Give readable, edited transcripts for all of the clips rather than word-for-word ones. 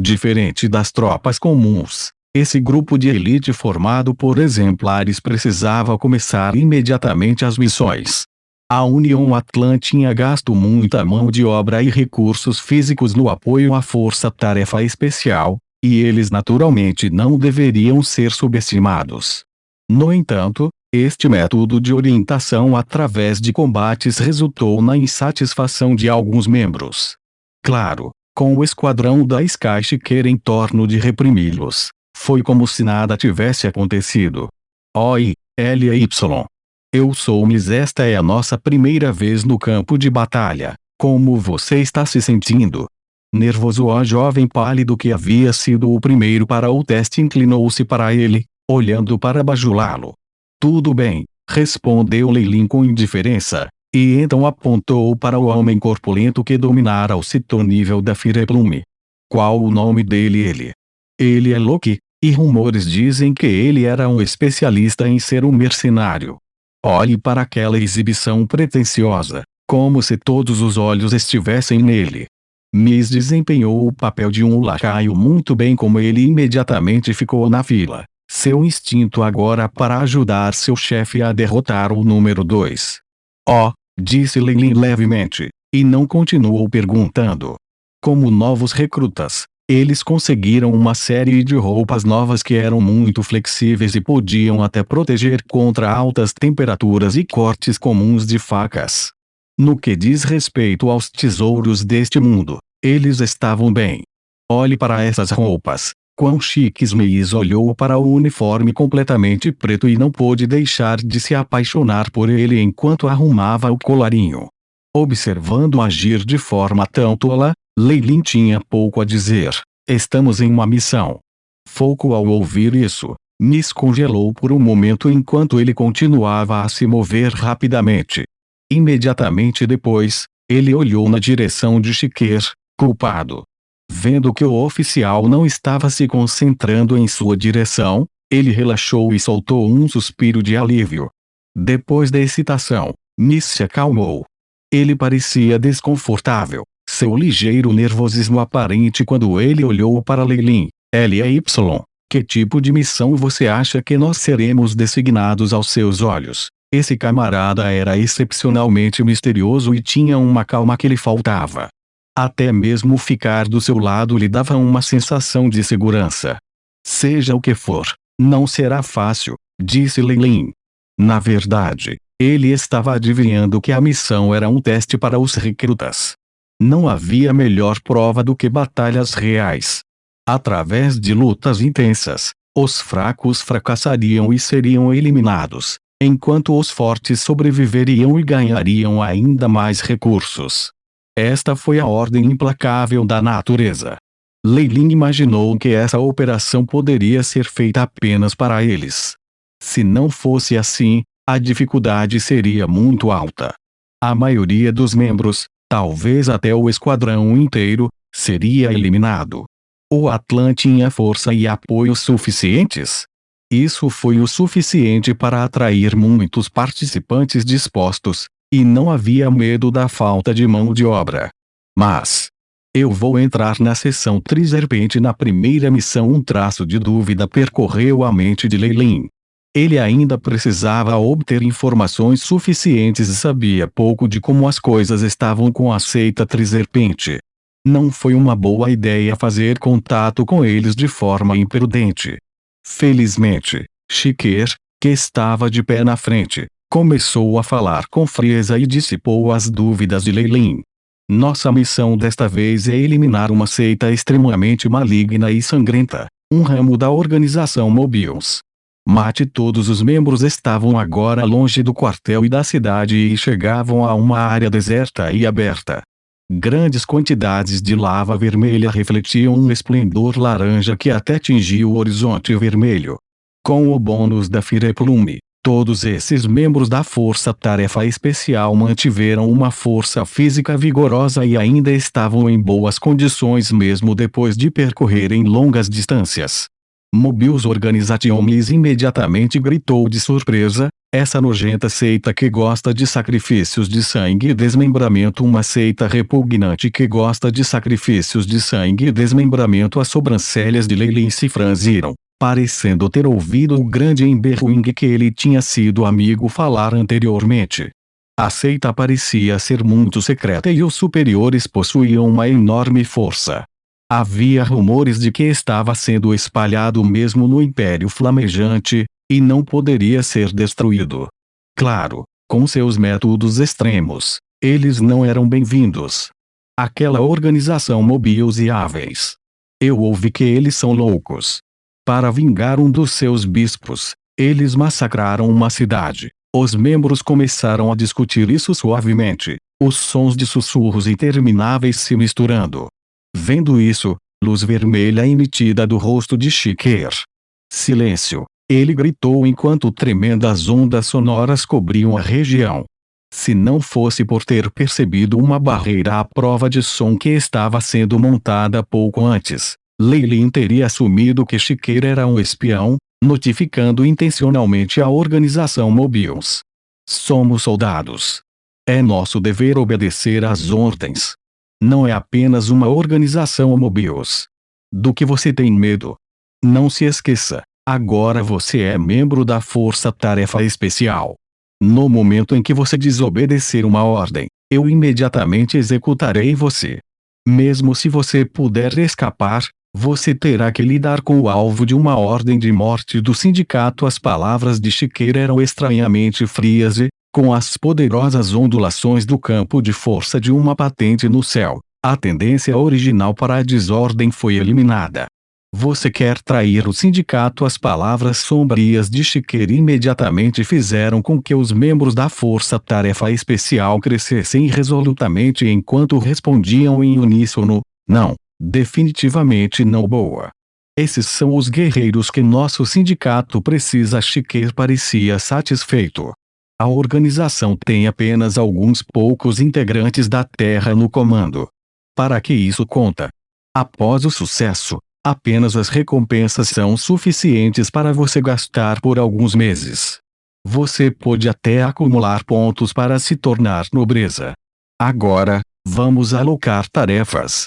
Diferente das tropas comuns, esse grupo de elite formado por exemplares precisava começar imediatamente as missões. A União Atlan tinha gasto muita mão de obra e recursos físicos no apoio à força-tarefa especial, e eles naturalmente não deveriam ser subestimados. No entanto, este método de orientação através de combates resultou na insatisfação de alguns membros. Claro, com o esquadrão da Sky-Shiker em torno de reprimi-los, foi como se nada tivesse acontecido. Oi, L.Y. Eu sou Miss. Esta é a nossa primeira vez no campo de batalha. Como você está se sentindo? Nervoso. O jovem pálido que havia sido o primeiro para o teste inclinou-se para ele, olhando para bajulá-lo. Tudo bem, respondeu Leilin com indiferença, e então apontou para o homem corpulento que dominara o setor nível da Fireplume. Qual o nome dele? Ele é Loki, e rumores dizem que ele era um especialista em ser um mercenário. Olhe para aquela exibição pretensiosa, como se todos os olhos estivessem nele. Miss desempenhou o papel de um lacaio muito bem como ele imediatamente ficou na fila. Seu instinto agora para ajudar seu chefe a derrotar o número 2. Oh, disse Leilin levemente, e não continuou perguntando. Como novos recrutas, eles conseguiram uma série de roupas novas que eram muito flexíveis e podiam até proteger contra altas temperaturas e cortes comuns de facas. No que diz respeito aos tesouros deste mundo, eles estavam bem. Olhe para essas roupas. Quão chiques. Miss olhou para o uniforme completamente preto e não pôde deixar de se apaixonar por ele enquanto arrumava o colarinho. Observando agir de forma tão tola, Leilin tinha pouco a dizer. Estamos em uma missão. Foco. Ao ouvir isso, Miss congelou por um momento enquanto ele continuava a se mover rapidamente. Imediatamente depois, ele olhou na direção de Shiker, culpado. Vendo que o oficial não estava se concentrando em sua direção, ele relaxou e soltou um suspiro de alívio. Depois da excitação, Miss se acalmou. Ele parecia desconfortável, seu ligeiro nervosismo aparente quando ele olhou para Leilin. L.Y. Que tipo de missão você acha que nós seremos designados aos seus olhos? Esse camarada era excepcionalmente misterioso e tinha uma calma que lhe faltava. Até mesmo ficar do seu lado lhe dava uma sensação de segurança. Seja o que for, não será fácil, disse Leilin. Na verdade, ele estava adivinhando que a missão era um teste para os recrutas. Não havia melhor prova do que batalhas reais. Através de lutas intensas, os fracos fracassariam e seriam eliminados, enquanto os fortes sobreviveriam e ganhariam ainda mais recursos. Esta foi a ordem implacável da natureza. Leilin imaginou que essa operação poderia ser feita apenas para eles. Se não fosse assim, a dificuldade seria muito alta. A maioria dos membros, talvez até o esquadrão inteiro, seria eliminado. O Atlan tinha força e apoio suficientes. Isso foi o suficiente para atrair muitos participantes dispostos, e não havia medo da falta de mão de obra. Mas eu vou entrar na seção Triserpente na primeira missão. Um traço de dúvida percorreu a mente de Leilin. Ele ainda precisava obter informações suficientes e sabia pouco de como as coisas estavam com a seita Triserpente. Não foi uma boa ideia fazer contato com eles de forma imprudente. Felizmente, Shiker, que estava de pé na frente, começou a falar com frieza e dissipou as dúvidas de Leilin. Nossa missão desta vez é eliminar uma seita extremamente maligna e sangrenta, um ramo da organização Mobius. Mate todos os membros estavam agora longe do quartel e da cidade e chegavam a uma área deserta e aberta. Grandes quantidades de lava vermelha refletiam um esplendor laranja que até tingia o horizonte vermelho. Com o bônus da Fireplume, todos esses membros da Força-Tarefa Especial mantiveram uma força física vigorosa e ainda estavam em boas condições mesmo depois de percorrerem longas distâncias. Mobius Organizations imediatamente gritou de surpresa, Essa nojenta seita que gosta de sacrifícios de sangue e desmembramento. Uma seita repugnante que gosta de sacrifícios de sangue e desmembramento. As sobrancelhas de Leilin se franziram, parecendo ter ouvido o grande emberruing que ele tinha sido amigo falar anteriormente. A seita parecia ser muito secreta e os superiores possuíam uma enorme força. Havia rumores de que estava sendo espalhado mesmo no Império Flamejante, e não poderia ser destruído. Claro, com seus métodos extremos, eles não eram bem-vindos. Aquela organização Mobius e Aves. Eu ouvi que eles são loucos. Para vingar um dos seus bispos, eles massacraram uma cidade. Os membros começaram a discutir isso suavemente, os sons de sussurros intermináveis se misturando. Vendo isso, luz vermelha emitida do rosto de Chiquer. Silêncio! Ele gritou enquanto tremendas ondas sonoras cobriam a região. Se não fosse por ter percebido uma barreira à prova de som que estava sendo montada pouco antes, Leilin teria assumido que Chiquer era um espião, notificando intencionalmente a organização Mobius. Somos soldados. É nosso dever obedecer às ordens. Não é apenas uma organização Mobius. Do que você tem medo? Não se esqueça. Agora você é membro da Força Tarefa Especial. No momento em que você desobedecer uma ordem, eu imediatamente executarei você. Mesmo se você puder escapar, você terá que lidar com o alvo de uma ordem de morte do sindicato. As palavras de Chiquer eram estranhamente frias e, com as poderosas ondulações do campo de força de uma patente no céu, a tendência original para a desordem foi eliminada. Você quer trair o sindicato? As palavras sombrias de Chiquer imediatamente fizeram com que os membros da Força Tarefa Especial crescessem resolutamente enquanto respondiam em uníssono: não, definitivamente não. Boa. Esses são os guerreiros que nosso sindicato precisa. Chiquer parecia satisfeito. A organização tem apenas alguns poucos integrantes da Terra no comando. Para que isso conta? Após o sucesso, apenas as recompensas são suficientes para você gastar por alguns meses. Você pode até acumular pontos para se tornar nobreza. Agora, vamos alocar tarefas.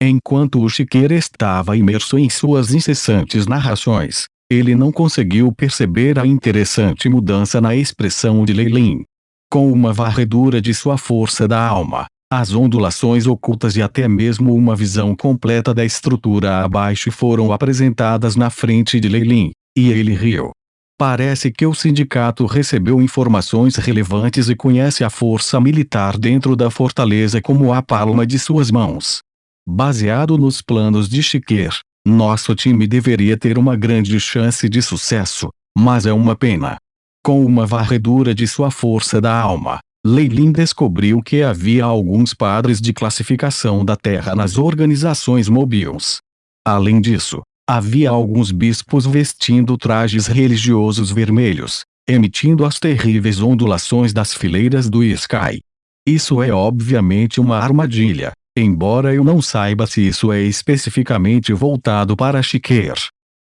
Enquanto o Chiquer estava imerso em suas incessantes narrações, ele não conseguiu perceber a interessante mudança na expressão de Leilin. Com uma varredura de sua força da alma, as ondulações ocultas e até mesmo uma visão completa da estrutura abaixo foram apresentadas na frente de Leilin, e ele riu. Parece que o sindicato recebeu informações relevantes e conhece a força militar dentro da fortaleza como a palma de suas mãos. Baseado nos planos de Chiquer, nosso time deveria ter uma grande chance de sucesso, mas é uma pena. Com uma varredura de sua força da alma, Leilin descobriu que havia alguns padres de classificação da Terra nas organizações Mobius. Além disso, havia alguns bispos vestindo trajes religiosos vermelhos, emitindo as terríveis ondulações das fileiras do Sky. Isso é obviamente uma armadilha, embora eu não saiba se isso é especificamente voltado para Chiquer.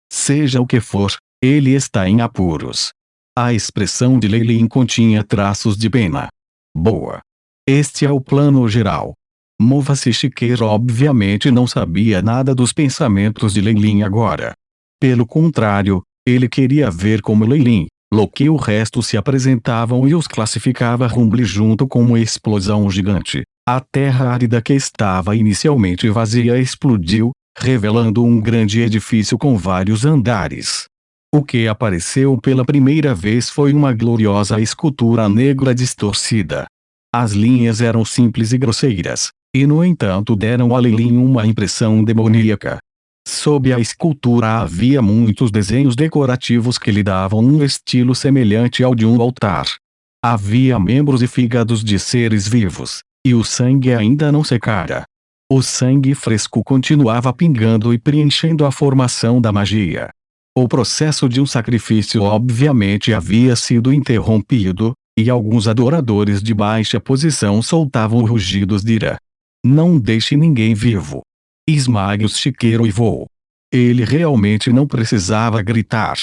Seja o que for, ele está em apuros. A expressão de Leilin continha traços de pena. Boa. Este é o plano geral. Mova-se. Chiquer obviamente não sabia nada dos pensamentos de Leilin agora. Pelo contrário, ele queria ver como Leilin, Loki e o resto se apresentavam e os classificava. Rumble junto com uma explosão gigante. A terra árida que estava inicialmente vazia explodiu, revelando um grande edifício com vários andares. O que apareceu pela primeira vez foi uma gloriosa escultura negra distorcida. As linhas eram simples e grosseiras, e no entanto deram a Leilin uma impressão demoníaca. Sob a escultura havia muitos desenhos decorativos que lhe davam um estilo semelhante ao de um altar. Havia membros e fígados de seres vivos, e o sangue ainda não secara. O sangue fresco continuava pingando e preenchendo a formação da magia. O processo de um sacrifício obviamente havia sido interrompido, e alguns adoradores de baixa posição soltavam rugidos de ira. Não deixe ninguém vivo. Esmague-os. Chiquer uivou. Ele realmente não precisava gritar.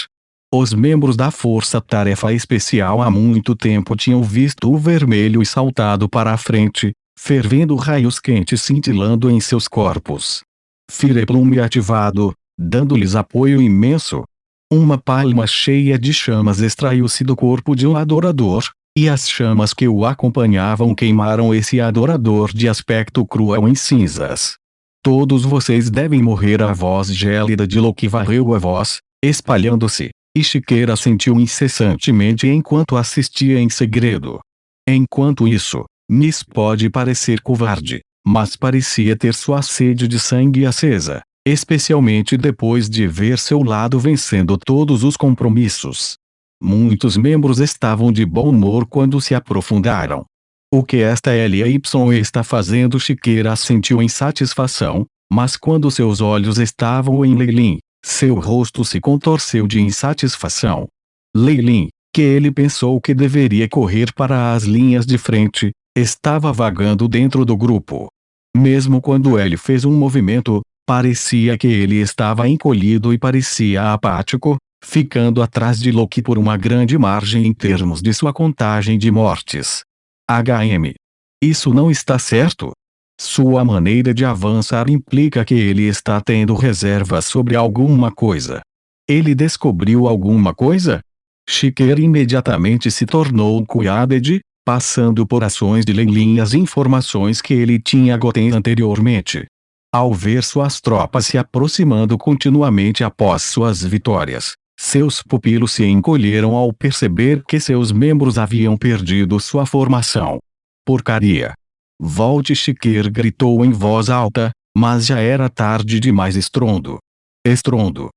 Os membros da Força-Tarefa Especial há muito tempo tinham visto o vermelho e saltado para a frente, fervendo raios quentes cintilando em seus corpos. Fireplum ativado, dando-lhes apoio imenso. Uma palma cheia de chamas extraiu-se do corpo de um adorador, e as chamas que o acompanhavam queimaram esse adorador de aspecto cruel em cinzas. Todos vocês devem morrer. A voz gélida de Loki varreu a voz, espalhando-se, e Chiqueira sentiu incessantemente enquanto assistia em segredo. Enquanto isso, Miss pode parecer covarde, mas parecia ter sua sede de sangue acesa, especialmente depois de ver seu lado vencendo todos os compromissos. Muitos membros estavam de bom humor quando se aprofundaram. O que esta LY está fazendo? Chiqueira sentiu insatisfação, mas quando seus olhos estavam em Leilin, seu rosto se contorceu de insatisfação. Leilin, que ele pensou que deveria correr para as linhas de frente, estava vagando dentro do grupo. Mesmo quando ele fez um movimento, parecia que ele estava encolhido e parecia apático, ficando atrás de Loki por uma grande margem em termos de sua contagem de mortes. Isso não está certo? Sua maneira de avançar implica que ele está tendo reservas sobre alguma coisa. Ele descobriu alguma coisa? Chiqueira imediatamente se tornou Quiaded, passando por ações de Leilin as informações que ele tinha gotem anteriormente. Ao ver suas tropas se aproximando continuamente após suas vitórias, seus pupilos se encolheram ao perceber que seus membros haviam perdido sua formação. Porcaria! Volte! Chiqueira gritou em voz alta, mas já era tarde demais. Estrondo! Estrondo!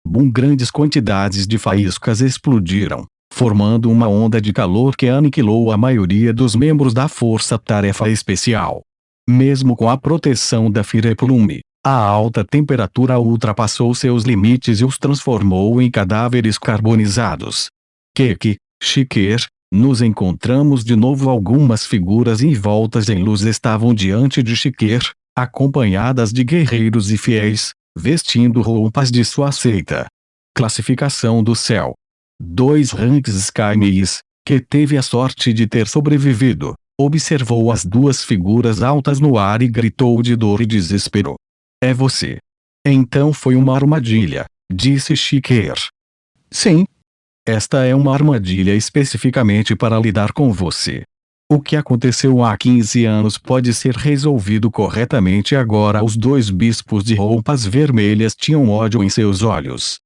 Bum! Grandes quantidades de faíscas explodiram, formando uma onda de calor que aniquilou a maioria dos membros da Força-Tarefa Especial. Mesmo com a proteção da Fireplum, a alta temperatura ultrapassou seus limites e os transformou em cadáveres carbonizados. Chiqueira, nos encontramos de novo. Algumas figuras envoltas em luz estavam diante de Chiqueira, acompanhadas de guerreiros e fiéis, vestindo roupas de sua seita. Classificação do céu. 2 ranks. Skymies, que teve a sorte de ter sobrevivido, observou as duas figuras altas no ar e gritou de dor e desespero. É você. Então foi uma armadilha, disse Chiqueira. Sim. Esta é uma armadilha especificamente para lidar com você. O que aconteceu há 15 anos pode ser resolvido corretamente agora. Os 2 bispos de roupas vermelhas tinham ódio em seus olhos.